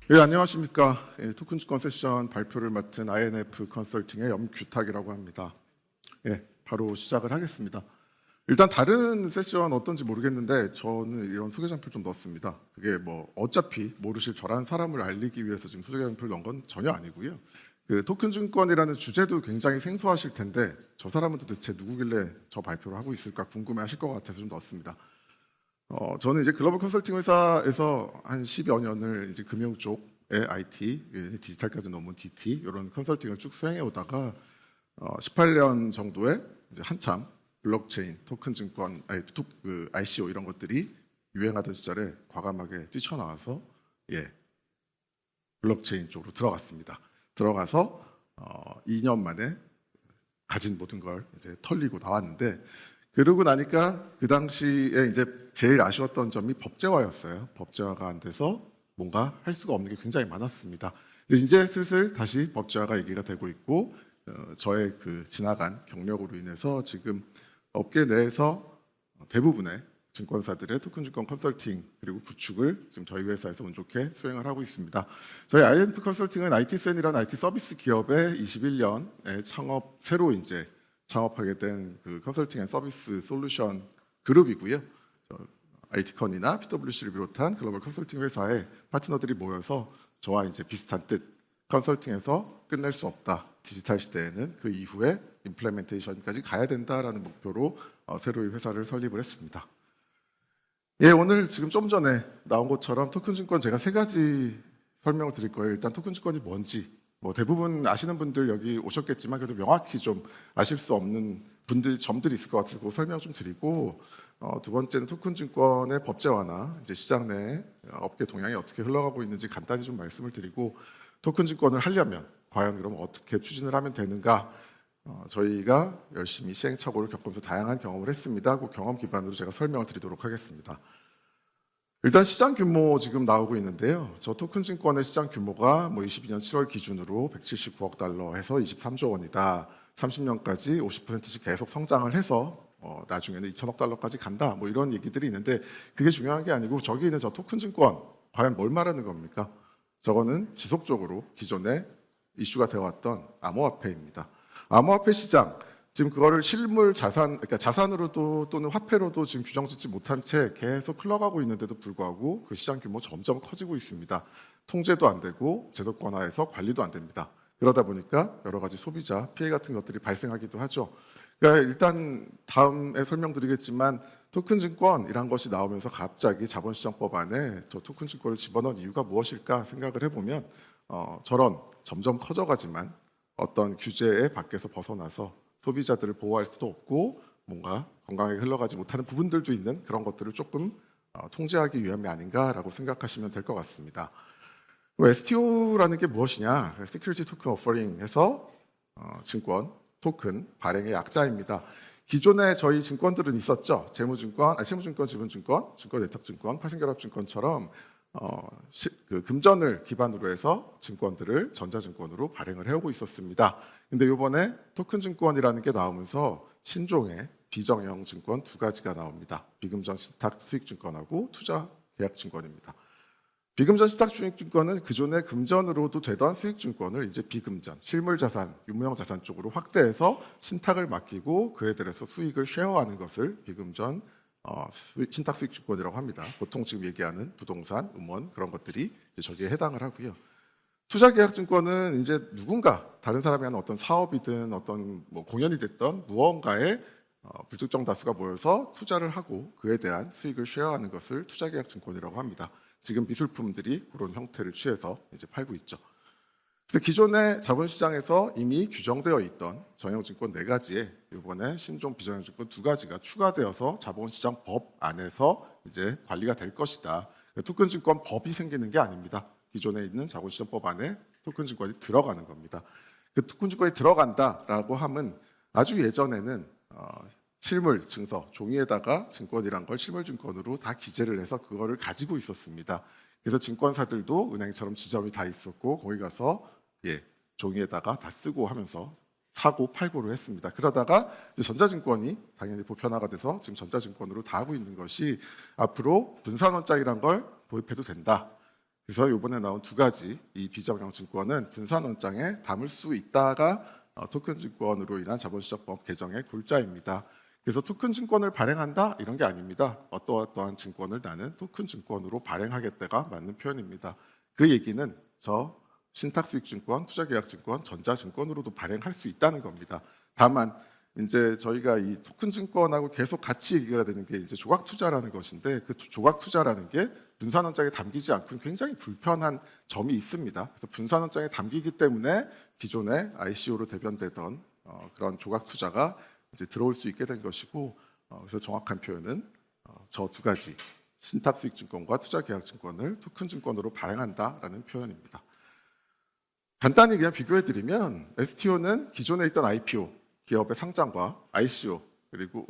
예, 안녕하십니까. 예, 토큰증권 세션 발표를 맡은 INF 컨설팅의 염규탁이라고 합니다. 예, 바로 시작을 하겠습니다. 일단 다른 세션 어떤지 모르겠는데 저는 이런 소개장표를 좀 넣었습니다. 그게 뭐 어차피 모르실 저란 사람을 알리기 위해서 지금 소개장표를 넣은 건 전혀 아니고요. 그 토큰증권이라는 주제도 굉장히 생소하실 텐데 저 사람은 도대체 누구길래 저 발표를 하고 있을까 궁금해하실 것 같아서 좀 넣었습니다. 저는 이제 글로벌 컨설팅 회사에서 한 10여 년을 이제 금융 쪽의 IT, 디지털까지 넘은 DT 이런 컨설팅을 쭉 수행해 오다가 18년 정도에 이제 한참 블록체인, 토큰 증권, ICO 이런 것들이 유행하던 시절에 과감하게 뛰쳐나와서 블록체인 쪽으로 들어갔습니다. 들어가서 2년 만에 가진 모든 걸 이제 털리고 나왔는데 그러고 나니까 그 당시에 이제 제일 아쉬웠던 점이 법제화였어요. 법제화가 안 돼서 뭔가 할 수가 없는 게 굉장히 많았습니다. 근데 이제 슬슬 다시 법제화가 얘기가 되고 있고 저의 그 지나간 경력으로 인해서 지금 업계 내에서 대부분의 증권사들의 토큰 증권 컨설팅 그리고 구축을 지금 저희 회사에서 운 좋게 수행을 하고 있습니다. 저희 INF 컨설팅은 IT센이라는 IT 서비스 기업의 21년에 새로 이제 창업하게 된 그 컨설팅 앤 서비스 솔루션 그룹이고요. IT컨이나 PwC를 비롯한 글로벌 컨설팅 회사의 파트너들이 모여서 저와 이제 비슷한 뜻, 컨설팅에서 끝낼 수 없다. 디지털 시대에는 그 이후에 임플레멘테이션까지 가야 된다라는 목표로 새로이 회사를 설립을 했습니다. 예, 오늘 지금 좀 전에 나온 것처럼 토큰 증권 제가 세 가지 설명을 드릴 거예요. 일단 토큰 증권이 뭔지, 뭐 대부분 아시는 분들 여기 오셨겠지만 그래도 명확히 좀 아실 수 없는 점들이 있을 것 같아서 그 설명 좀 드리고 두 번째는 토큰 증권의 법제화나 이제 시장 내 업계 동향이 어떻게 흘러가고 있는지 간단히 좀 말씀을 드리고 토큰 증권을 하려면 과연 그럼 어떻게 추진을 하면 되는가 저희가 열심히 시행착오를 겪으면서 다양한 경험을 했습니다. 그 경험 기반으로 제가 설명을 드리도록 하겠습니다. 일단 시장 규모 지금 나오고 있는데요. 저 토큰 증권의 시장 규모가 뭐 22년 7월 기준으로 179억 달러 해서 23조 원이다. 30년까지 50%씩 계속 성장을 해서 나중에는 2천억 달러까지 간다. 뭐 이런 얘기들이 있는데 그게 중요한 게 아니고 저기 있는 저 토큰 증권 과연 뭘 말하는 겁니까? 저거는 지속적으로 기존에 이슈가 되어왔던 암호화폐입니다. 암호화폐 시장 지금 그거를 실물 자산, 그러니까 자산으로도 또는 화폐로도 지금 규정짓지 못한 채 계속 흘러가고 있는데도 불구하고 그 시장 규모 점점 커지고 있습니다. 통제도 안 되고 제도권화해서 관리도 안 됩니다. 그러다 보니까 여러 가지 소비자 피해 같은 것들이 발생하기도 하죠. 그러니까 일단 다음에 설명드리겠지만 토큰 증권이란 것이 나오면서 갑자기 자본시장법 안에 저 토큰 증권을 집어넣은 이유가 무엇일까 생각을 해보면 저런 점점 커져가지만 어떤 규제의 밖에서 벗어나서 소비자들을 보호할 수도 없고 뭔가 건강하게 흘러가지 못하는 부분들도 있는 그런 것들을 조금 통제하기 위함이 아닌가라고 생각하시면 될 것 같습니다. STO라는 게 무엇이냐? Security Token Offering에서 증권, 토큰 발행의 약자입니다. 기존에 저희 증권들은 있었죠. 채무증권, 지분증권, 증권외탁증권, 파생결합증권처럼 그 금전을 기반으로 해서 증권들을 전자증권으로 발행을 해오고 있었습니다. 근데 이번에 토큰 증권이라는 게 나오면서 신종의 비정형 증권 두 가지가 나옵니다. 비금전 신탁 수익증권하고 투자 계약증권입니다. 비금전 신탁 수익증권은 기존의 금전으로도 되던 수익증권을 이제 비금전, 실물자산, 유무형자산 쪽으로 확대해서 신탁을 맡기고 그에 대해서 수익을 쉐어하는 것을 비금전 신탁 수익증권이라고 합니다. 보통 지금 얘기하는 부동산, 음원 그런 것들이 이제 저기에 해당을 하고요. 투자계약증권은 이제 누군가 다른 사람이 하는 어떤 사업이든 어떤 뭐 공연이 됐던 무언가에 불특정 다수가 모여서 투자를 하고 그에 대한 수익을 쉐어하는 것을 투자계약증권이라고 합니다. 지금 미술품들이 그런 형태를 취해서 이제 팔고 있죠. 그래서 기존의 자본시장에서 이미 규정되어 있던 정형증권 4가지에 이번에 신종 비정형증권 2가지가 추가되어서 자본시장 법 안에서 이제 관리가 될 것이다. 토큰증권 법이 생기는 게 아닙니다. 기존에 있는 자본시장법 안에 토큰증권이 들어가는 겁니다. 그 토큰증권이 들어간다라고 하면 아주 예전에는 실물 증서, 종이에다가 증권이란 걸 실물증권으로 다 기재를 해서 그거를 가지고 있었습니다. 그래서 증권사들도 은행처럼 지점이 다 있었고 거기 가서 종이에다가 다 쓰고 하면서 사고 팔고를 했습니다. 그러다가 이제 전자증권이 당연히 보편화가 돼서 지금 전자증권으로 다 하고 있는 것이 앞으로 분산원장이란 걸 도입해도 된다. 그래서 이번에 나온 두 가지 이 비정형 증권은 분산원장에 담을 수 있다가 토큰 증권으로 인한 자본시장법 개정의 골자입니다. 그래서 토큰 증권을 발행한다 이런 게 아닙니다. 어떠한 증권을 나는 토큰 증권으로 발행하겠다가 맞는 표현입니다. 그 얘기는 저 신탁수익증권, 투자계약증권, 전자증권으로도 발행할 수 있다는 겁니다. 다만 이제 저희가 이 토큰 증권하고 계속 같이 얘기가 되는 게 이제 조각 투자라는 것인데 그 조각 투자라는 게 분산원장에 담기지 않고는 굉장히 불편한 점이 있습니다. 그래서 분산원장에 담기기 때문에 기존의 ICO로 대변되던 그런 조각 투자가 이제 들어올 수 있게 된 것이고, 그래서 정확한 표현은 저 두 가지 신탁수익증권과 투자계약증권을 토큰 증권으로 발행한다라는 표현입니다. 간단히 그냥 비교해드리면 STO는 기존에 있던 IPO 기업의 상장과 ICO 그리고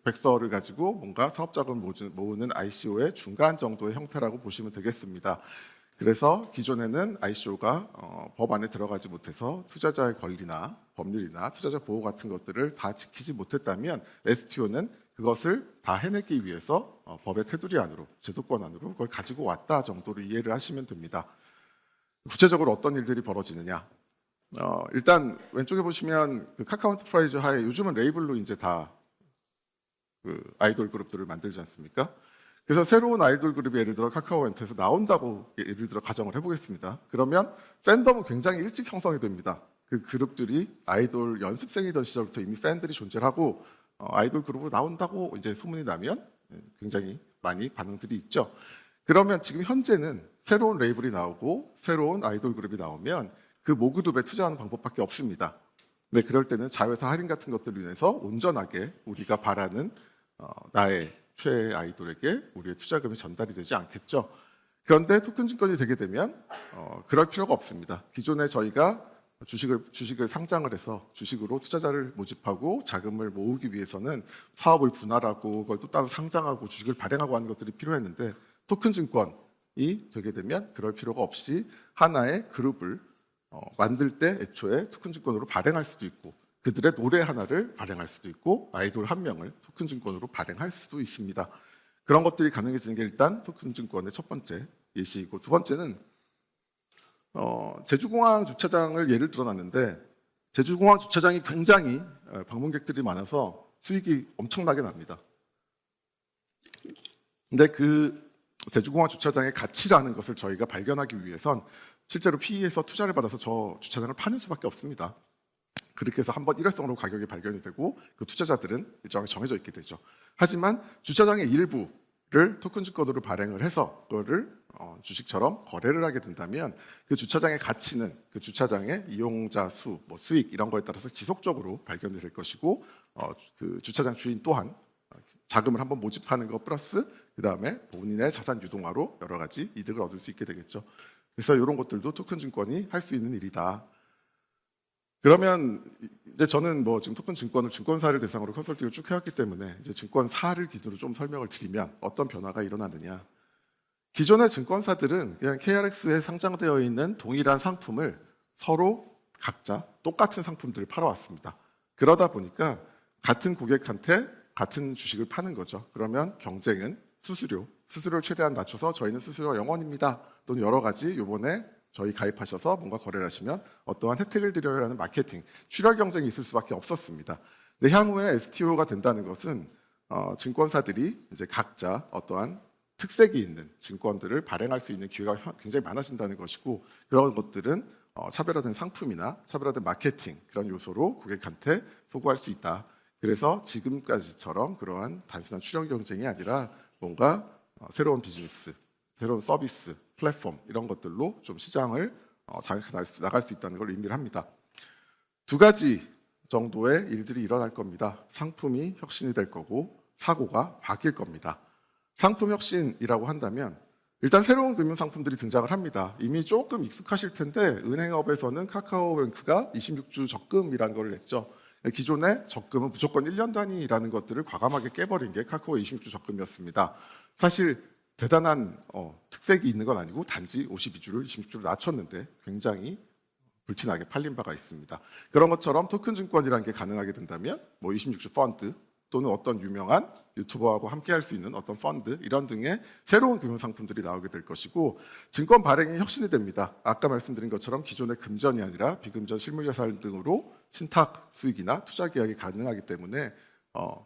백서를 가지고 뭔가 사업자금 모으는 ICO의 중간 정도의 형태라고 보시면 되겠습니다. 그래서 기존에는 ICO가 법 안에 들어가지 못해서 투자자의 권리나 법률이나 투자자 보호 같은 것들을 다 지키지 못했다면 STO는 그것을 다 해내기 위해서 법의 테두리 안으로, 제도권 안으로 그걸 가지고 왔다 정도로 이해를 하시면 됩니다. 구체적으로 어떤 일들이 벌어지느냐? 일단 왼쪽에 보시면 그 카카오 엔터프라이즈 하에 요즘은 레이블로 이제 다 그 아이돌 그룹들을 만들지 않습니까? 그래서 새로운 아이돌 그룹이 예를 들어 카카오 엔터에서 나온다고 예를 들어 가정을 해보겠습니다. 그러면 팬덤은 굉장히 일찍 형성이 됩니다. 그 그룹들이 아이돌 연습생이던 시절부터 이미 팬들이 존재하고 아이돌 그룹으로 나온다고 이제 소문이 나면 굉장히 많이 반응들이 있죠. 그러면 지금 현재는 새로운 레이블이 나오고 새로운 아이돌 그룹이 나오면 그 모그룹에 투자하는 방법밖에 없습니다. 네, 그럴 때는 자회사 할인 같은 것들로 인해서 온전하게 우리가 바라는 나의 최애 아이돌에게 우리의 투자금이 전달이 되지 않겠죠. 그런데 토큰 증권이 되게 되면 그럴 필요가 없습니다. 기존에 저희가 주식을 상장을 해서 주식으로 투자자를 모집하고 자금을 모으기 위해서는 사업을 분할하고 그걸 또 따로 상장하고 주식을 발행하고 하는 것들이 필요했는데 토큰 증권이 되게 되면 그럴 필요가 없이 하나의 그룹을 만들 때 애초에 토큰 증권으로 발행할 수도 있고 그들의 노래 하나를 발행할 수도 있고 아이돌 한 명을 토큰 증권으로 발행할 수도 있습니다. 그런 것들이 가능해지는 게 일단 토큰 증권의 첫 번째 예시이고, 두 번째는 제주공항 주차장을 예를 들어놨는데 제주공항 주차장이 굉장히 방문객들이 많아서 수익이 엄청나게 납니다. 근데 그 제주공항 주차장의 가치라는 것을 저희가 발견하기 위해선 실제로 PE에서 투자를 받아서 저 주차장을 파는 수밖에 없습니다. 그렇게 해서 한번 일회성으로 가격이 발견이 되고 그 투자자들은 일정하게 정해져 있게 되죠. 하지만 주차장의 일부를 토큰 증권으로 발행을 해서 그거를 주식처럼 거래를 하게 된다면 그 주차장의 가치는 그 주차장의 이용자 수, 수익 이런 거에 따라서 지속적으로 발견이 될 것이고 그 주차장 주인 또한 자금을 한번 모집하는 것 플러스 그 다음에 본인의 자산 유동화로 여러 가지 이득을 얻을 수 있게 되겠죠. 그래서 이런 것들도 토큰 증권이 할 수 있는 일이다. 그러면 이제 저는 지금 토큰 증권을 증권사를 대상으로 컨설팅을 쭉 해왔기 때문에 이제 증권사를 기준으로 좀 설명을 드리면 어떤 변화가 일어나느냐. 기존의 증권사들은 그냥 KRX에 상장되어 있는 동일한 상품을 서로 각자 똑같은 상품들을 팔아왔습니다. 그러다 보니까 같은 고객한테 같은 주식을 파는 거죠. 그러면 경쟁은 수수료를 최대한 낮춰서 저희는 수수료 0원입니다. 또는 여러 가지 요번에 저희 가입하셔서 뭔가 거래를 하시면 어떠한 혜택을 드려야 하는 마케팅, 출혈 경쟁이 있을 수밖에 없었습니다. 근데 향후에 STO가 된다는 것은 증권사들이 이제 각자 어떠한 특색이 있는 증권들을 발행할 수 있는 기회가 굉장히 많아진다는 것이고, 그런 것들은 차별화된 상품이나 차별화된 마케팅 그런 요소로 고객한테 소구할 수 있다. 그래서 지금까지처럼 그러한 단순한 출혈 경쟁이 아니라 뭔가 새로운 비즈니스, 새로운 서비스, 플랫폼 이런 것들로 좀 시장을 장악해 나갈 수 있다는 걸 의미를 합니다. 두 가지 정도의 일들이 일어날 겁니다. 상품이 혁신이 될 거고 사고가 바뀔 겁니다. 상품 혁신이라고 한다면 일단 새로운 금융 상품들이 등장을 합니다. 이미 조금 익숙하실 텐데 은행업에서는 카카오뱅크가 26주 적금이라는 걸 냈죠. 기존의 적금은 무조건 1년 단위라는 것들을 과감하게 깨버린 게 카카오의 26주 적금이었습니다. 사실 대단한 특색이 있는 건 아니고 단지 52주를 26주로 낮췄는데 굉장히 불티나게 팔린 바가 있습니다. 그런 것처럼 토큰 증권이라는 게 가능하게 된다면 26주 펀드 또는 어떤 유명한 유튜버하고 함께 할 수 있는 어떤 펀드 이런 등의 새로운 금융 상품들이 나오게 될 것이고 증권 발행이 혁신이 됩니다. 아까 말씀드린 것처럼 기존의 금전이 아니라 비금전 실물자산 등으로 신탁 수익이나 투자 계약이 가능하기 때문에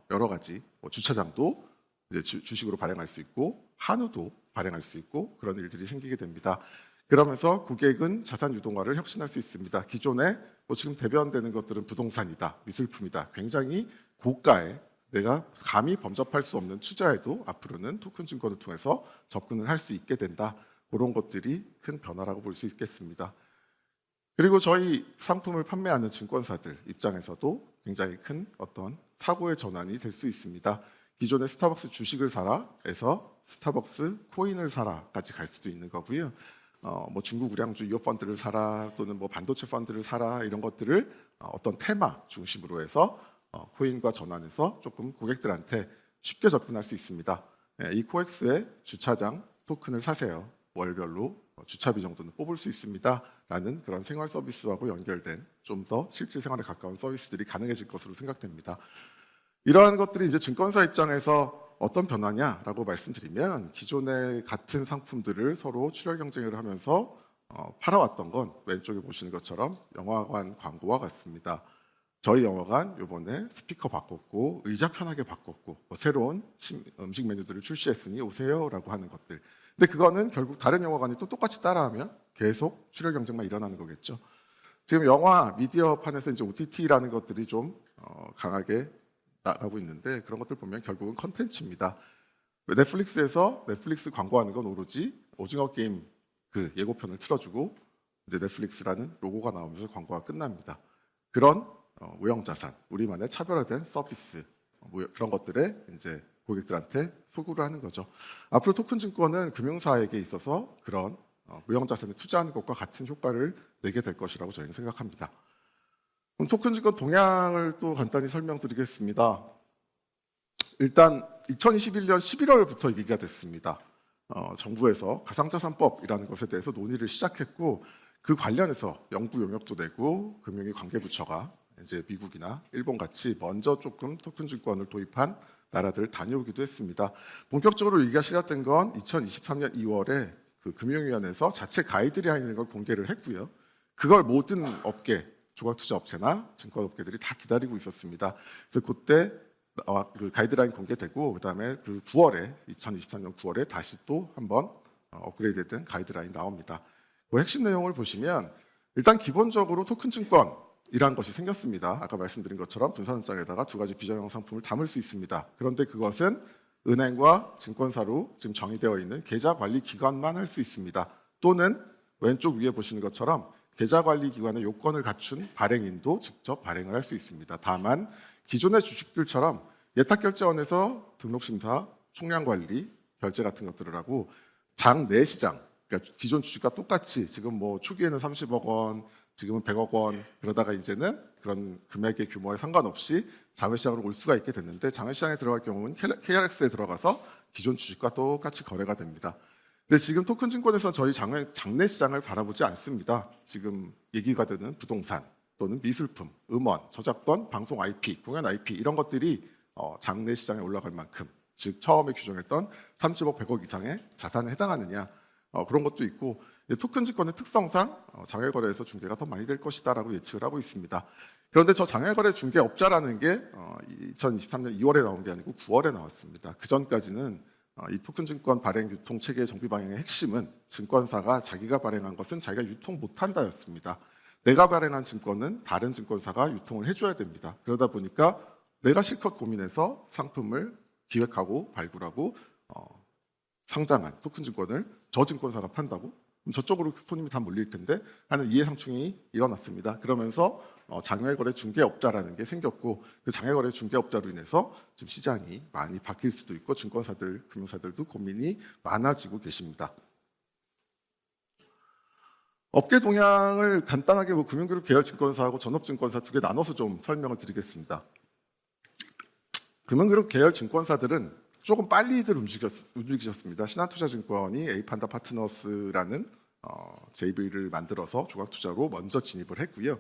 여러 가지 주차장도 이제 주식으로 발행할 수 있고 한우도 발행할 수 있고 그런 일들이 생기게 됩니다. 그러면서 고객은 자산 유동화를 혁신할 수 있습니다. 기존에 지금 대변되는 것들은 부동산이다, 미술품이다. 굉장히 고가의 내가 감히 범접할 수 없는 투자에도 앞으로는 토큰 증권을 통해서 접근을 할 수 있게 된다. 그런 것들이 큰 변화라고 볼 수 있겠습니다. 그리고 저희 상품을 판매하는 증권사들 입장에서도 굉장히 큰 어떤 사고의 전환이 될 수 있습니다. 기존의 스타벅스 주식을 사라에서 스타벅스 코인을 사라까지 갈 수도 있는 거고요. 뭐 중국 우량주 이어 펀드를 사라 또는 뭐 반도체 펀드를 사라 이런 것들을 어떤 테마 중심으로 해서 코인과 전환해서 조금 고객들한테 쉽게 접근할 수 있습니다. 이 코엑스의 주차장 토큰을 사세요. 월별로 주차비 정도는 뽑을 수 있습니다. 라는 그런 생활 서비스하고 연결된 좀 더 실질 생활에 가까운 서비스들이 가능해질 것으로 생각됩니다. 이러한 것들이 이제 증권사 입장에서 어떤 변화냐라고 말씀드리면 기존의 같은 상품들을 서로 출혈 경쟁을 하면서 팔아왔던 건 왼쪽에 보시는 것처럼 영화관 광고와 같습니다. 저희 영화관 이번에 스피커 바꿨고 의자 편하게 바꿨고 뭐 새로운 음식 메뉴들을 출시했으니 오세요라고 하는 것들. 근데 그거는 결국 다른 영화관이 또 똑같이 따라하면 계속 출혈 경쟁만 일어나는 거겠죠. 지금 영화 미디어판에서 이제 OTT라는 것들이 좀 강하게 나가고 있는데 그런 것들 보면 결국은 컨텐츠입니다. 넷플릭스에서 넷플릭스 광고하는 건 오로지 오징어 게임 그 예고편을 틀어주고 이제 넷플릭스라는 로고가 나오면서 광고가 끝납니다. 그런 무형자산, 우리만의 차별화된 서비스 그런 것들에 이제 고객들한테 소구를 하는 거죠. 앞으로 토큰 증권은 금융사에게 있어서 그런 무형자산에 투자하는 것과 같은 효과를 내게 될 것이라고 저희는 생각합니다. 그럼 토큰 증권 동향을 또 간단히 설명드리겠습니다. 일단 2021년 11월부터 얘기가 됐습니다. 정부에서 가상자산법이라는 것에 대해서 논의를 시작했고 그 관련해서 연구 용역도 내고 금융위 관계부처가 이제 미국이나 일본 같이 먼저 조금 토큰 증권을 도입한 나라들을 다녀오기도 했습니다. 본격적으로 얘기가 시작된 건 2023년 2월에 그 금융위원회에서 자체 가이드라인을 공개를 했고요. 그걸 모든 업계 조각투자업체나 증권업계들이 다 기다리고 있었습니다. 그래서 그때 그 가이드라인 공개되고 그다음에 그 9월에 2023년 9월에 다시 또 한번 업그레이드된 가이드라인 나옵니다. 그 핵심 내용을 보시면 일단 기본적으로 토큰 증권이란 것이 생겼습니다. 아까 말씀드린 것처럼 분산장에다가 두 가지 비정형 상품을 담을 수 있습니다. 그런데 그것은 은행과 증권사로 지금 정의되어 있는 계좌관리기관만 할 수 있습니다. 또는 왼쪽 위에 보시는 것처럼 계좌관리기관의 요건을 갖춘 발행인도 직접 발행을 할 수 있습니다. 다만 기존의 주식들처럼 예탁결제원에서 등록심사, 총량관리, 결제 같은 것들을 하고 장내 시장, 그러니까 기존 주식과 똑같이 지금 뭐 초기에는 30억 원, 지금은 100억 원 그러다가 이제는 그런 금액의 규모에 상관없이 장외시장으로 올 수가 있게 됐는데 장외시장에 들어갈 경우는 KRX에 들어가서 기존 주식과 똑같이 거래가 됩니다. 근데 지금 토큰 증권에서는 저희 장내 시장을 바라보지 않습니다. 지금 얘기가 되는 부동산 또는 미술품, 음원, 저작권, 방송 IP, 공연 IP 이런 것들이 장내 시장에 올라갈 만큼 즉 처음에 규정했던 30억, 100억 이상의 자산에 해당하느냐 그런 것도 있고 토큰 증권의 특성상 장외거래에서 중개가 더 많이 될 것이다라고 예측을 하고 있습니다. 그런데 저 장외거래 중개업자라는 게 2023년 2월에 나온 게 아니고 9월에 나왔습니다. 그 전까지는 이 토큰 증권 발행 유통 체계 정비 방향의 핵심은 증권사가 자기가 발행한 것은 자기가 유통 못한다였습니다. 내가 발행한 증권은 다른 증권사가 유통을 해줘야 됩니다. 그러다 보니까 내가 실컷 고민해서 상품을 기획하고 발굴하고 상장한 토큰 증권을 저 증권사가 판다고? 그럼 저쪽으로 손님이 다 몰릴 텐데 하는 이해상충이 일어났습니다. 그러면서 장외거래 중개업자라는 게 생겼고 그 장외거래 중개업자로 인해서 지금 시장이 많이 바뀔 수도 있고 증권사들, 금융사들도 고민이 많아지고 계십니다. 업계 동향을 간단하게 금융그룹 계열 증권사하고 전업증권사 두 개 나눠서 좀 설명을 드리겠습니다. 금융그룹 계열 증권사들은 조금 빨리들 움직이셨습니다. 신한투자증권이 에이판다 파트너스라는 JV를 만들어서 조각투자로 먼저 진입을 했고요.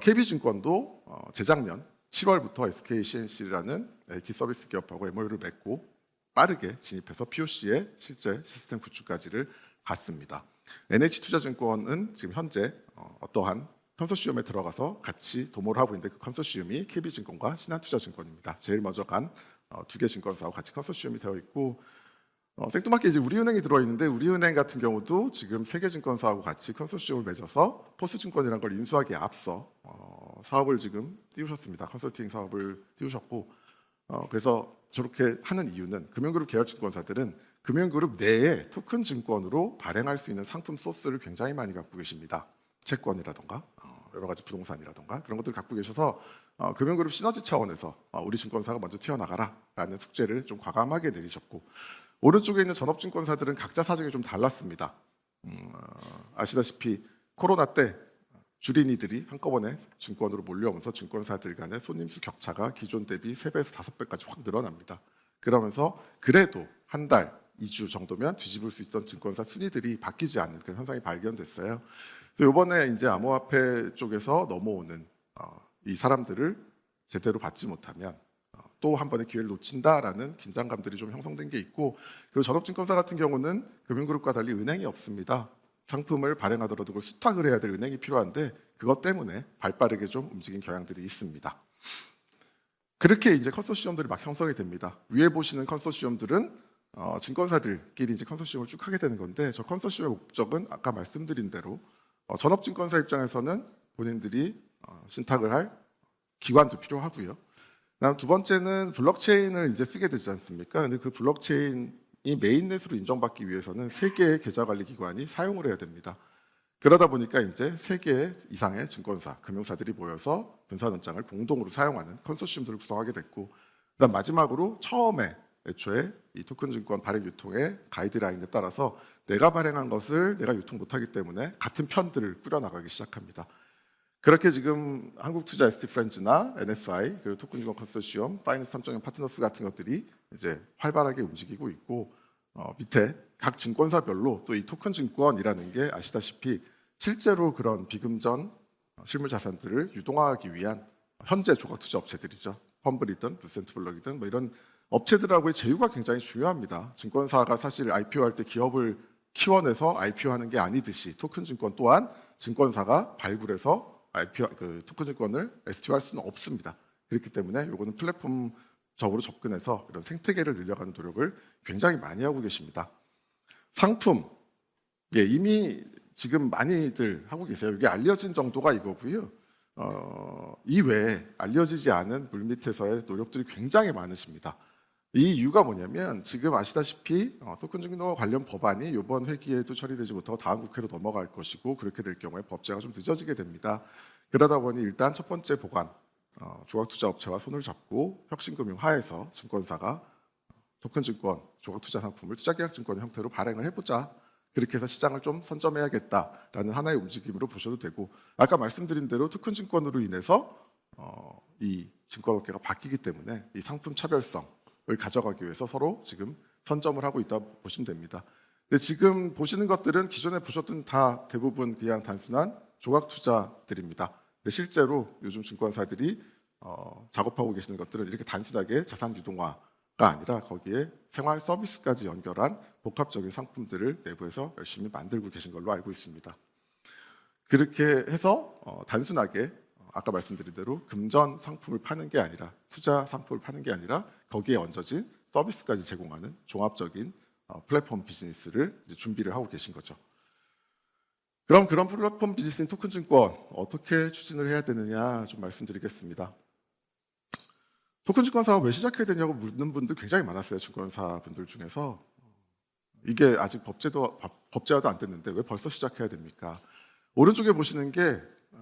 KB증권도 재작년 7월부터 SKCNC라는 LT 서비스 기업하고 MOU를 맺고 빠르게 진입해서 POC의 실제 시스템 구축까지를 갔습니다. NH투자증권은 지금 현재 어떠한 컨소시엄에 들어가서 같이 도모를 하고 있는데 그 컨소시엄이 KB증권과 신한투자증권입니다. 제일 먼저 간 두 개 증권사하고 같이 컨소시엄이 되어 있고 생뚱맞게 이제 우리은행이 들어있는데 우리은행 같은 경우도 지금 세 개 증권사하고 같이 컨소시엄을 맺어서 포스증권이라는 걸 인수하기에 앞서 사업을 지금 띄우셨습니다. 컨설팅 사업을 띄우셨고 그래서 저렇게 하는 이유는 금융그룹 계열 증권사들은 금융그룹 내에 토큰 증권으로 발행할 수 있는 상품 소스를 굉장히 많이 갖고 계십니다. 채권이라던가 여러 가지 부동산이라던가 그런 것들을 갖고 계셔서 금융그룹 시너지 차원에서 우리 증권사가 먼저 튀어나가라라는 숙제를 좀 과감하게 내리셨고 오른쪽에 있는 전업증권사들은 각자 사정이 좀 달랐습니다. 아시다시피 코로나 때 주린이들이 한꺼번에 증권으로 몰려오면서 증권사들 간의 손님수 격차가 기존 대비 3배에서 5배까지 확 늘어납니다. 그러면서 그래도 한 달, 2주 정도면 뒤집을 수 있던 증권사 순위들이 바뀌지 않는 그런 현상이 발견됐어요. 이번에 이제 암호화폐 쪽에서 넘어오는 이 사람들을 제대로 받지 못하면 또 한 번의 기회를 놓친다라는 긴장감들이 좀 형성된 게 있고 그리고 전업증권사 같은 경우는 금융그룹과 달리 은행이 없습니다. 상품을 발행하더라도 그걸 수탁을 해야 될 은행이 필요한데 그것 때문에 발빠르게 좀 움직인 경향들이 있습니다. 그렇게 이제 컨소시엄들이 막 형성이 됩니다. 위에 보시는 컨소시엄들은 증권사들끼리 이제 컨소시엄을 쭉 하게 되는 건데 저 컨소시엄의 목적은 아까 말씀드린 대로 전업증권사 입장에서는 본인들이 신탁을 할 기관도 필요하고요. 그다음 두 번째는 블록체인을 이제 쓰게 되지 않습니까? 근데 그 블록체인이 메인넷으로 인정받기 위해서는 3개의 계좌관리기관이 사용을 해야 됩니다. 그러다 보니까 이제 3개 이상의 증권사, 금융사들이 모여서 분산원장을 공동으로 사용하는 컨소시엄들을 구성하게 됐고 그다음 마지막으로 처음에 애초에 이 토큰 증권 발행 유통의 가이드라인에 따라서 내가 발행한 것을 내가 유통 못하기 때문에 같은 편들을 꾸려나가기 시작합니다. 그렇게 지금 한국투자 ST프렌즈나 NFI 그리고 토큰증권 컨소시엄, 파이낸스 3.0 파트너스 같은 것들이 이제 활발하게 움직이고 있고 밑에 각 증권사별로 또 이 토큰 증권이라는 게 아시다시피 실제로 그런 비금전 실물 자산들을 유동화하기 위한 현재 조각 투자 업체들이죠. 펌블이든 루센트블럭이든 뭐 이런 업체들하고의 제휴가 굉장히 중요합니다. 증권사가 사실 IPO할 때 기업을 키워내서 IPO하는 게 아니듯이 토큰 증권 또한 증권사가 발굴해서 IPO 그 토큰 증권을 STO할 수는 없습니다. 그렇기 때문에 이거는 플랫폼적으로 접근해서 이런 생태계를 늘려가는 노력을 굉장히 많이 하고 계십니다. 상품, 이미 지금 많이들 하고 계세요. 이게 알려진 정도가 이거고요. 이외에 알려지지 않은 물밑에서의 노력들이 굉장히 많으십니다. 이 이유가 뭐냐면 지금 아시다시피 토큰 증권 관련 법안이 이번 회기에도 처리되지 못하고 다음 국회로 넘어갈 것이고 그렇게 될 경우에 법제가 좀 늦어지게 됩니다. 그러다 보니 일단 첫 번째 보관, 조각투자업체와 손을 잡고 혁신금융화해서 증권사가 토큰 증권, 조각투자 상품을 투자계약증권 형태로 발행을 해보자. 그렇게 해서 시장을 좀 선점해야겠다라는 하나의 움직임으로 보셔도 되고 아까 말씀드린 대로 토큰 증권으로 인해서 이 증권업계가 바뀌기 때문에 이 상품 차별성을 가져가기 위해서 서로 지금 선점을 하고 있다 보시면 됩니다. 근데 지금 보시는 것들은 기존에 보셨던 다 대부분 그냥 단순한 조각 투자들입니다. 근데 실제로 요즘 증권사들이 작업하고 계시는 것들은 이렇게 단순하게 자산 유동화가 아니라 거기에 생활 서비스까지 연결한 복합적인 상품들을 내부에서 열심히 만들고 계신 걸로 알고 있습니다. 그렇게 해서 단순하게 아까 말씀드린 대로 금전 상품을 파는 게 아니라 투자 상품을 파는 게 아니라 거기에 얹어진 서비스까지 제공하는 종합적인 플랫폼 비즈니스를 이제 준비를 하고 계신 거죠. 그럼 그런 플랫폼 비즈니스인 토큰 증권 어떻게 추진을 해야 되느냐 좀 말씀드리겠습니다. 토큰 증권 사업 왜 시작해야 되냐고 묻는 분들 굉장히 많았어요. 증권사 분들 중에서 이게 아직 법제화도 안 됐는데 왜 벌써 시작해야 됩니까? 오른쪽에 보시는 게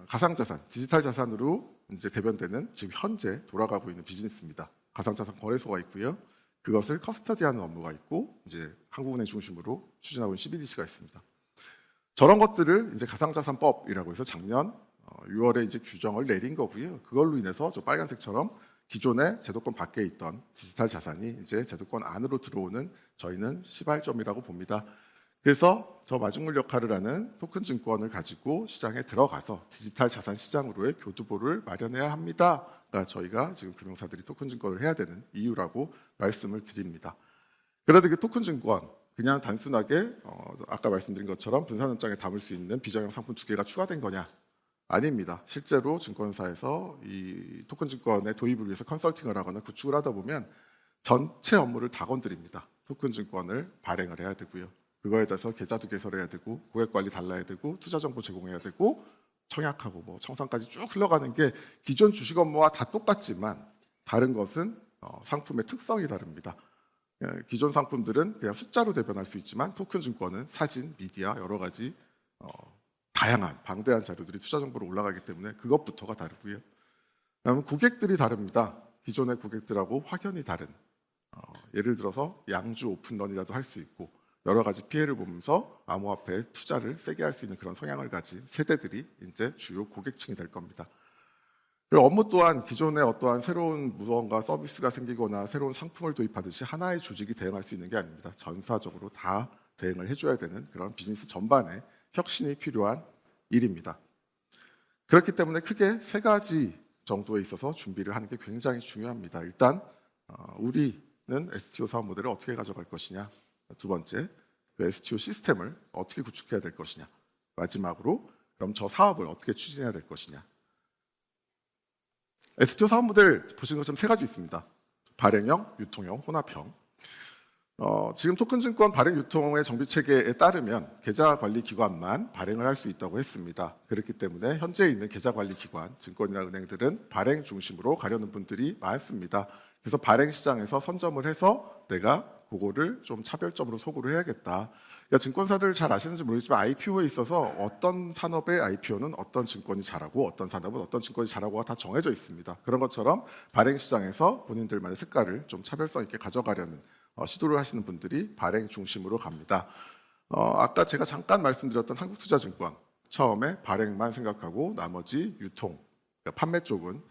가상자산, 디지털 자산으로 이제 대변되는 지금 현재 돌아가고 있는 비즈니스입니다. 가상자산 거래소가 있고요. 그것을 커스터디하는 업무가 있고 이제 한국은행 중심으로 추진하고 있는 CBDC가 있습니다. 저런 것들을 이제 가상자산법이라고 해서 작년 6월에 이제 규정을 내린 거고요. 그걸로 인해서 저 빨간색처럼 기존의 제도권 밖에 있던 디지털 자산이 이제 제도권 안으로 들어오는 저희는 시발점이라고 봅니다. 그래서 저 마중물 역할을 하는 토큰 증권을 가지고 시장에 들어가서 디지털 자산 시장으로의 교두보를 마련해야 합니다 저희가 지금 금융사들이 토큰 증권을 해야 되는 이유라고 말씀을 드립니다. 그런데 그 토큰 증권 그냥 단순하게 아까 말씀드린 것처럼 분산원장에 담을 수 있는 비정형 상품 2개가 추가된 거냐? 아닙니다. 실제로 증권사에서 이 토큰 증권의 도입을 위해서 컨설팅을 하거나 구축을 하다 보면 전체 업무를 다 건드립니다. 토큰 증권을 발행을 해야 되고요. 그거에 대해서 계좌도 개설해야 되고 고객 관리 달라야 되고 투자 정보 제공해야 되고 청약하고 뭐 청산까지 쭉 흘러가는 게 기존 주식 업무와 다 똑같지만 다른 것은 상품의 특성이 다릅니다. 기존 상품들은 그냥 숫자로 대변할 수 있지만 토큰 증권은 사진, 미디어 여러 가지 다양한 방대한 자료들이 투자 정보로 올라가기 때문에 그것부터가 다르고요. 그다음에 고객들이 다릅니다. 기존의 고객들하고 확연히 다른 예를 들어서 양주 오픈런이라도 할 수 있고 여러 가지 피해를 보면서 암호화폐에 투자를 세게 할 수 있는 그런 성향을 가진 세대들이 이제 주요 고객층이 될 겁니다. 그리고 업무 또한 기존의 어떠한 새로운 무언가 서비스가 생기거나 새로운 상품을 도입하듯이 하나의 조직이 대응할 수 있는 게 아닙니다. 전사적으로 다 대응을 해줘야 되는 그런 비즈니스 전반에 혁신이 필요한 일입니다. 그렇기 때문에 크게 3가지 정도에 있어서 준비를 하는 게 굉장히 중요합니다. 일단 우리는 STO 사업 모델을 어떻게 가져갈 것이냐. 2번째, 그 STO 시스템을 어떻게 구축해야 될 것이냐. 마지막으로 그럼 저 사업을 어떻게 추진해야 될 것이냐. STO 사업 모델 보시는 것처럼 3가지 있습니다. 발행형, 유통형, 혼합형. 지금 토큰 증권 발행 유통의 정비 체계에 따르면 계좌 관리 기관만 발행을 할 수 있다고 했습니다. 그렇기 때문에 현재 있는 계좌 관리 기관, 증권이나 은행들은 발행 중심으로 가려는 분들이 많습니다. 그래서 발행 시장에서 선점을 해서 내가 그거를 좀 차별점으로 소구를 해야겠다. 그러니까 증권사들 잘 아시는지 모르겠지만 IPO에 있어서 어떤 산업의 IPO는 어떤 증권이 잘하고 어떤 산업은 어떤 증권이 잘하고가 다 정해져 있습니다. 그런 것처럼 발행 시장에서 본인들만의 색깔을 좀 차별성 있게 가져가려는 시도를 하시는 분들이 발행 중심으로 갑니다. 아까 제가 잠깐 말씀드렸던 한국투자증권 처음에 발행만 생각하고 나머지 유통, 그러니까 판매 쪽은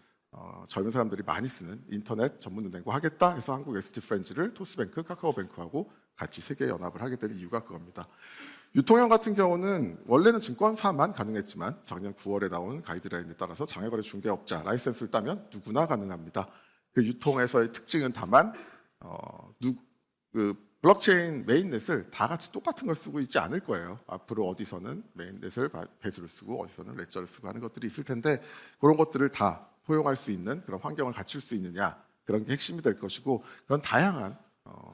젊은 사람들이 많이 쓰는 인터넷 전문은행과 하겠다 해서 한국 ST 프렌즈를 토스뱅크, 카카오뱅크하고 같이 세계 연합을 하게 된 이유가 그겁니다. 유통형 같은 경우는 원래는 증권사만 가능했지만 작년 9월에 나온 가이드라인에 따라서 장외거래 중개업자 라이센스를 따면 누구나 가능합니다. 그 유통에서의 특징은 다만 그 블록체인 메인넷을 다 같이 똑같은 걸 쓰고 있지 않을 거예요. 앞으로 어디서는 메인넷을 배수를 쓰고 어디서는 레저를 쓰고 하는 것들이 있을 텐데 그런 것들을 다 포용할 수 있는 그런 환경을 갖출 수 있느냐 그런 게 핵심이 될 것이고 그런 다양한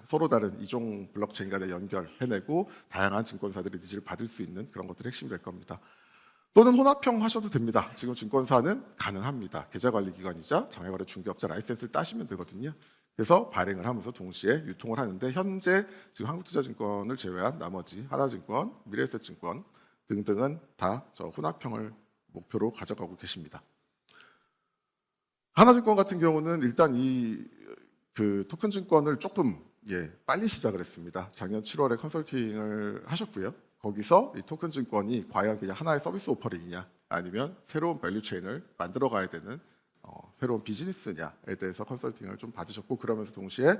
서로 다른 이종 블록체인 간의 연결해내고 다양한 증권사들의 니즈를 받을 수 있는 그런 것들이 핵심이 될 겁니다. 또는 혼합형 하셔도 됩니다. 지금 증권사는 가능합니다. 계좌관리기관이자 장외거래 중개업자 라이센스를 따시면 되거든요. 그래서 발행을 하면서 동시에 유통을 하는데 현재 지금 한국투자증권을 제외한 나머지 하나증권, 미래에셋증권 등등은 다 저 혼합형을 목표로 가져가고 계십니다. 하나증권 같은 경우는 일단 그 토큰 증권을 조금 빨리 시작을 했습니다. 작년 7월에 컨설팅을 하셨고요. 거기서 이 토큰 증권이 과연 그냥 하나의 서비스 오퍼링이냐 아니면 새로운 밸류 체인을 만들어 가야 되는 새로운 비즈니스냐에 대해서 컨설팅을 좀 받으셨고 그러면서 동시에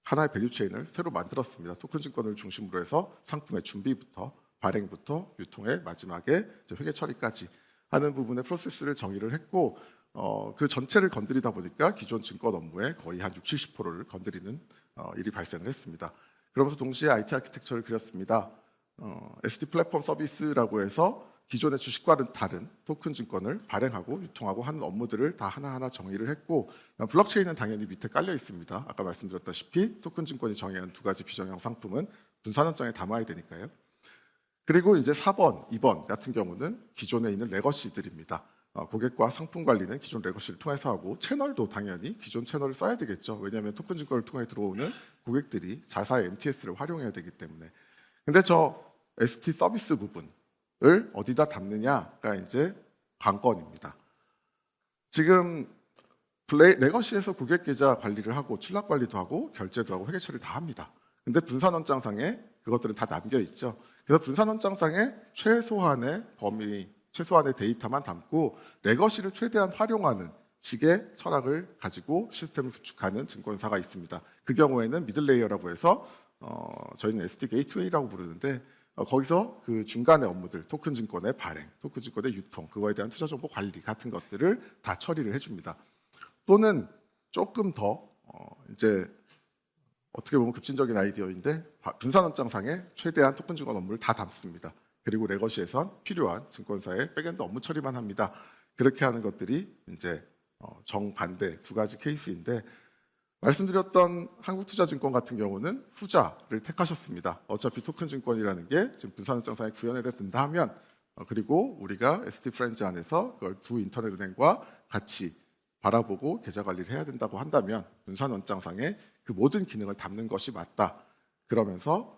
하나의 밸류 체인을 새로 만들었습니다. 토큰 증권을 중심으로 해서 상품의 준비부터 발행부터 유통의 마지막에 이제 회계 처리까지 하는 부분의 프로세스를 정의를 했고 그 전체를 건드리다 보니까 기존 증권 업무의 거의 한 60, 70%를 건드리는 일이 발생을 했습니다. 그러면서 동시에 IT 아키텍처를 그렸습니다. SD 플랫폼 서비스라고 해서 기존의 주식과는 다른 토큰 증권을 발행하고 유통하고 하는 업무들을 다 하나하나 정의를 했고 블록체인은 당연히 밑에 깔려 있습니다. 아까 말씀드렸다시피 토큰 증권이 정의한 2가지 비정형 상품은 분산원장에 담아야 되니까요. 그리고 이제 4번, 2번 같은 경우는 기존에 있는 레거시들입니다. 고객과 상품 관리는 기존 레거시를 통해서 하고 채널도 당연히 기존 채널을 써야 되겠죠. 왜냐하면 토큰 증권을 통해 들어오는 고객들이 자사의 MTS를 활용해야 되기 때문에. 근데 저 ST 서비스 부분을 어디다 담느냐가 이제 관건입니다. 지금 레거시에서 고객 계좌 관리를 하고 출납 관리도 하고 결제도 하고 회계 처리를 다 합니다. 근데 분산원장상에 그것들은 다 남겨 있죠. 그래서 분산원장상에 최소한의 범위 최소한의 데이터만 담고 레거시를 최대한 활용하는 식의 철학을 가지고 시스템을 구축하는 증권사가 있습니다. 그 경우에는 미들레이어라고 해서 저희는 SD 게이트웨이라고 부르는데 거기서 그 중간의 업무들, 토큰 증권의 발행, 토큰 증권의 유통, 그거에 대한 투자 정보 관리 같은 것들을 다 처리를 해줍니다. 또는 조금 더 이제 어떻게 보면 급진적인 아이디어인데 분산원장상에 최대한 토큰 증권 업무를 다 담습니다. 그리고 레거시에선 필요한 증권사의 백엔드 업무 처리만 합니다. 그렇게 하는 것들이 이제 정반대 두 가지 케이스인데, 말씀드렸던 한국투자증권 같은 경우는 후자를 택하셨습니다. 어차피 토큰 증권이라는 게 지금 분산원장상에 구현해야 된다 하면, 그리고 우리가 ST 프렌즈 안에서 그걸 두 인터넷은행과 같이 바라보고 계좌 관리를 해야 된다고 한다면 분산원장상에 그 모든 기능을 담는 것이 맞다. 그러면서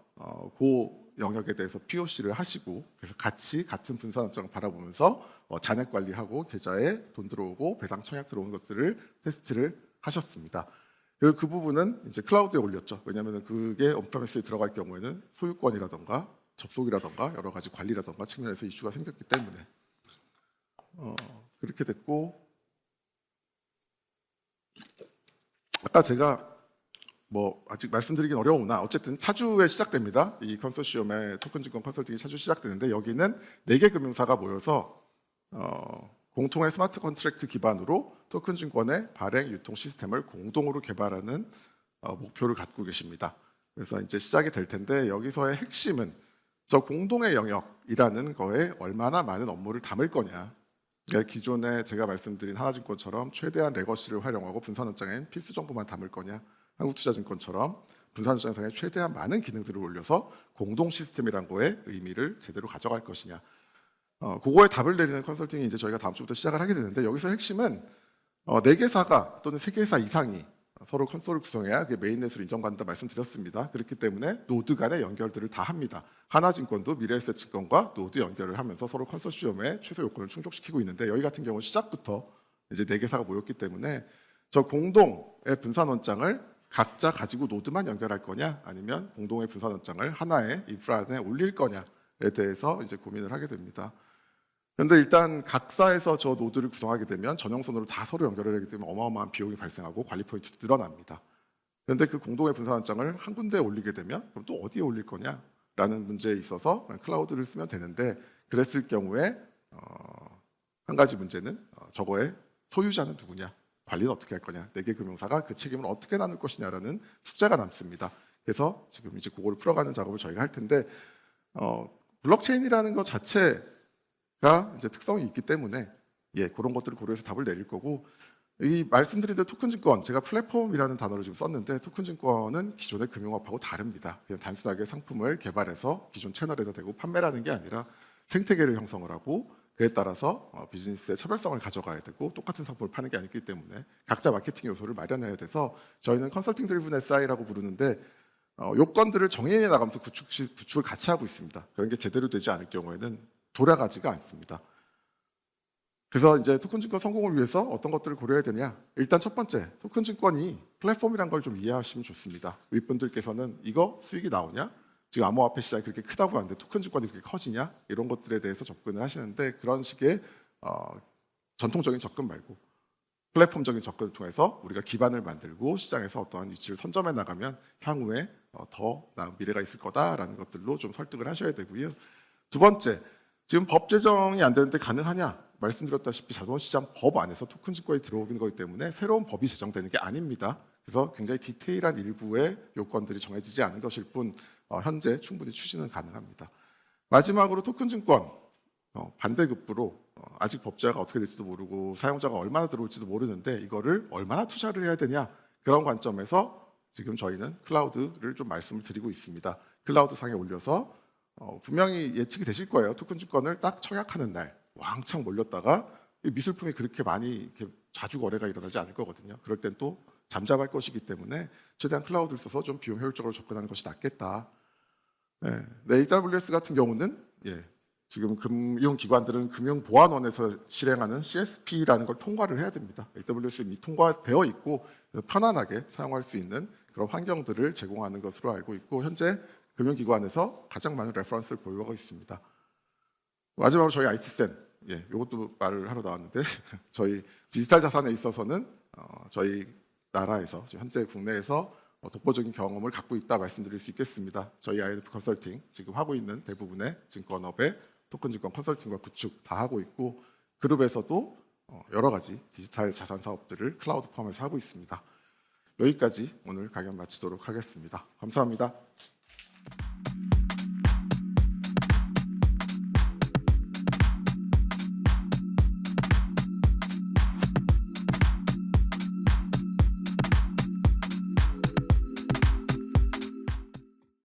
그 영역에 대해서 POC를 하시고, 그래서 같이 같은 분산원장을 바라보면서 잔액 관리하고 계좌에 돈 들어오고 배당 청약 들어오는 것들을 테스트를 하셨습니다. 그리고 그 부분은 이제 클라우드에 올렸죠. 왜냐하면 그게 온프레미스에 들어갈 경우에는 소유권이라던가 접속이라던가 여러 가지 관리라던가 측면에서 이슈가 생겼기 때문에 그렇게 됐고, 아까 제가 아직 말씀드리긴 어려우나 어쨌든 차주에 시작됩니다. 이 컨소시엄의 토큰 증권 컨설팅이 차주 시작되는데, 여기는 4개 금융사가 모여서 공통의 스마트 컨트랙트 기반으로 토큰 증권의 발행 유통 시스템을 공동으로 개발하는 목표를 갖고 계십니다. 그래서 이제 시작이 될 텐데, 여기서의 핵심은 저 공동의 영역이라는 거에 얼마나 많은 업무를 담을 거냐. 그러니까 기존에 제가 말씀드린 하나증권처럼 최대한 레거시를 활용하고 분산원장엔 필수 정보만 담을 거냐, 한국투자증권처럼 분산원장상에 최대한 많은 기능들을 올려서 공동 시스템이란 거에 의미를 제대로 가져갈 것이냐. 그거에 답을 내리는 컨설팅이 이제 저희가 다음 주부터 시작을 하게 되는데, 여기서 핵심은 4개사가 또는 3개사 이상이 서로 컨소를 구성해야 그게 메인넷으로 인정받는다 말씀드렸습니다. 그렇기 때문에 노드 간의 연결들을 다 합니다. 하나증권도 미래에셋증권과 노드 연결을 하면서 서로 컨소시엄의 최소 요건을 충족시키고 있는데, 여기 같은 경우는 시작부터 이제 4개사가 모였기 때문에 저 공동의 분산원장을 각자 가지고 노드만 연결할 거냐, 아니면 공동의 분산원장을 하나의 인프라 안에 올릴 거냐에 대해서 이제 고민을 하게 됩니다. 그런데 일단 각사에서 저 노드를 구성하게 되면 전용선으로 다 서로 연결을 하기 때문에 어마어마한 비용이 발생하고 관리 포인트도 늘어납니다. 그런데 그 공동의 분산원장을 한 군데에 올리게 되면 그럼 또 어디에 올릴 거냐라는 문제에 있어서 클라우드를 쓰면 되는데, 그랬을 경우에 한 가지 문제는 저거의 소유자는 누구냐, 관리는 어떻게 할 거냐, 4개 금융사가 그 책임을 어떻게 나눌 것이냐라는 숙제가 남습니다. 그래서 지금 이제 그거를 풀어가는 작업을 저희가 할 텐데, 블록체인이라는 것 자체가 이제 특성이 있기 때문에 그런 것들을 고려해서 답을 내릴 거고, 이 말씀드린 대로 토큰 증권, 제가 플랫폼이라는 단어를 지금 썼는데, 토큰 증권은 기존의 금융업하고 다릅니다. 그냥 단순하게 상품을 개발해서 기존 채널에다 대고 판매라는 게 아니라 생태계를 형성을 하고, 그에 따라서 비즈니스의 차별성을 가져가야 되고, 똑같은 상품을 파는 게 아니기 때문에 각자 마케팅 요소를 마련해야 돼서 저희는 컨설팅 드리븐 SI라고 부르는데, 요건들을 정해내 나가면서 구축을 같이 하고 있습니다. 그런 게 제대로 되지 않을 경우에는 돌아가지가 않습니다. 그래서 이제 토큰 증권 성공을 위해서 어떤 것들을 고려해야 되냐? 일단 첫 번째, 토큰 증권이 플랫폼이란 걸 좀 이해하시면 좋습니다. 윗분들께서는 이거 수익이 나오냐? 지금 암호화폐 시장이 그렇게 크다고 하는데 토큰 증권이 그렇게 커지냐? 이런 것들에 대해서 접근을 하시는데, 그런 식의 전통적인 접근 말고 플랫폼적인 접근을 통해서 우리가 기반을 만들고 시장에서 어떠한 위치를 선점해 나가면 향후에 더 나은 미래가 있을 거다라는 것들로 좀 설득을 하셔야 되고요. 두 번째, 지금 법 제정이 안 되는데 가능하냐? 말씀드렸다시피 자본시장 법 안에서 토큰 증권이 들어오는 거기 때문에 새로운 법이 제정되는 게 아닙니다. 그래서 굉장히 디테일한 일부의 요건들이 정해지지 않은 것일 뿐 현재 충분히 추진은 가능합니다. 마지막으로 토큰 증권 반대급부로 아직 법제화가 어떻게 될지도 모르고 사용자가 얼마나 들어올지도 모르는데 이거를 얼마나 투자를 해야 되냐, 그런 관점에서 지금 저희는 클라우드를 좀 말씀을 드리고 있습니다. 클라우드 상에 올려서 분명히 예측이 되실 거예요. 토큰 증권을 딱 청약하는 날 왕창 몰렸다가 미술품이 그렇게 많이 이렇게 자주 거래가 일어나지 않을 거거든요. 그럴 땐 또 잠잠할 것이기 때문에 최대한 클라우드를 써서 좀 비용 효율적으로 접근하는 것이 낫겠다. AWS 같은 경우는 지금 금융기관들은 금융보안원에서 실행하는 CSP라는 걸 통과를 해야 됩니다. AWS 이미 통과되어 있고 편안하게 사용할 수 있는 그런 환경들을 제공하는 것으로 알고 있고, 현재 금융기관에서 가장 많은 레퍼런스를 보유하고 있습니다. 마지막으로 저희 IT센, 이것도 말을 하러 나왔는데 저희 디지털 자산에 있어서는 저희 나라에서 현재 국내에서 독보적인 경험을 갖고 있다 말씀드릴 수 있겠습니다. 저희 INF 컨설팅 지금 하고 있는 대부분의 증권업의 토큰 증권 컨설팅과 구축 다 하고 있고 그룹에서도 여러 가지 디지털 자산 사업들을 클라우드 포함해서 하고 있습니다. 여기까지 오늘 강연 마치도록 하겠습니다. 감사합니다.